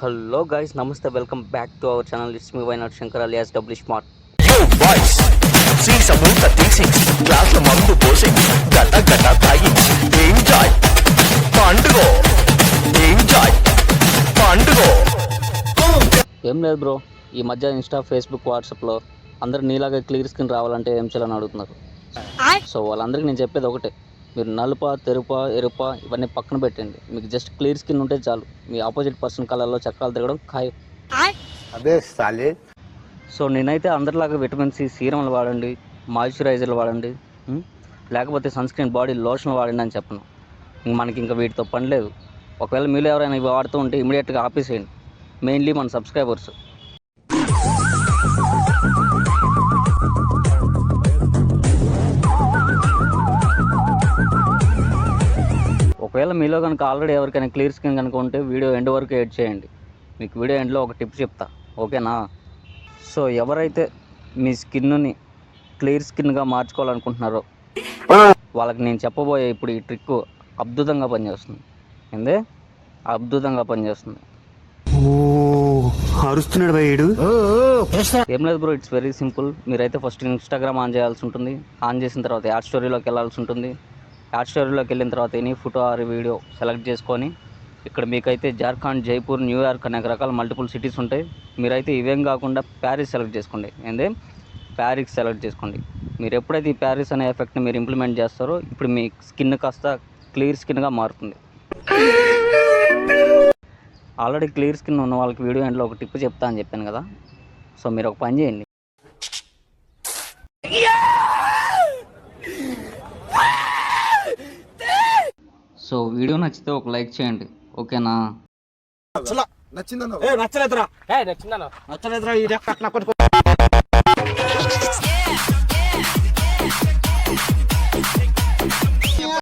Hello guys, నమస్తే, welcome back to our channel. It's me వైనాట్ Shankar alias W smart. Boys సీస మూత తీసి గ్లాసుల మందు పోసి గట గట తాగి ఎంజాయ్ పండుగ ఏం లేదు బ్రో, ఈ మధ్య ఇన్స్టా, ఫేస్బుక్, వాట్సాప్లో అందరు నీలాగా క్లియర్ స్క్రీన్ రావాలంటే ఏం చేయాలని అడుగుతున్నారు. సో వాళ్ళందరికీ నేను చెప్పేది ఒకటే, మీరు నలుప, తెరుప, ఎరుప ఇవన్నీ పక్కన పెట్టండి. మీకు జస్ట్ క్లియర్ స్కిన్ ఉంటే చాలు. మీ ఆపోజిట్ పర్సన్ కలర్లో చక్రాలు తిరగడం ఖాయం. సో నేనైతే అందరిలాగా విటమిన్ సి సీరంలు వాడండి, మాయిశ్చరైజర్లు వాడండి, లేకపోతే సన్ స్క్రీన్ బాడీ లోషన్ వాడండి అని చెప్పను. మనకి ఇంకా వీటితో పని లేదు. ఒకవేళ మీరు ఎవరైనా ఇవి వాడుతూ ఉంటే ఇమీడియట్గా ఆపేసేయండి. మెయిన్లీ మన సబ్స్క్రైబర్స్. ఒకవేళ మీలో కనుక ఆల్రెడీ ఎవరికైనా క్లియర్ స్కిన్ కనుక ఉంటే వీడియో ఎండ్ వరకు ఎడ్ చేయండి. మీకు వీడియో ఎండ్లో ఒక టిప్ చెప్తా, ఓకేనా? సో ఎవరైతే మీ స్కిన్ని క్లియర్ స్కిన్గా మార్చుకోవాలనుకుంటున్నారో వాళ్ళకి నేను చెప్పబోయే ఇప్పుడు ఈ ట్రిక్ అద్భుతంగా పనిచేస్తుంది. ఏందే అద్భుతంగా పనిచేస్తుంది. ఏం లేదు బ్రో, ఇట్స్ వెరీ సింపుల్. మీరైతే ఫస్ట్ ఇన్స్టాగ్రామ్ ఆన్ చేయాల్సి ఉంటుంది. ఆన్ చేసిన తర్వాత యాడ్ స్టోరీలోకి వెళ్ళాల్సి ఉంటుంది. యాడ్ స్టోరీలోకి వెళ్ళిన తర్వాత any photo or video select చేసుకొని, ఇక్కడ మీకైతే జార్ఖండ్, జైపూర్, న్యూయార్క్ అనేక రకాల మల్టిపుల్ సిటీస్ ఉంటాయి. మీరైతే ఇవేం కాకుండా ప్యారిస్ సెలెక్ట్ చేసుకోండి. ఏందే ప్యారిస్ సెలెక్ట్ చేసుకోండి. మీరు ఎప్పుడైతే ఈ ప్యారిస్ అనే ఎఫెక్ట్ని మీరు ఇంప్లిమెంట్ చేస్తారో ఇప్పుడు మీ స్కిన్ కాస్త క్లియర్ స్కిన్గా మారుతుంది. ఆల్రెడీ క్లియర్ స్కిన్ ఉన్న వాళ్ళకి వీడియో ఎండ్లో ఒక టిప్ చెప్తా అని చెప్పాను కదా. సో మీరు ఒక పని చేయండి. సో వీడియో నచ్చితే ఒక లైక్ చేయండి, ఓకేనా? నచ్చలేదురా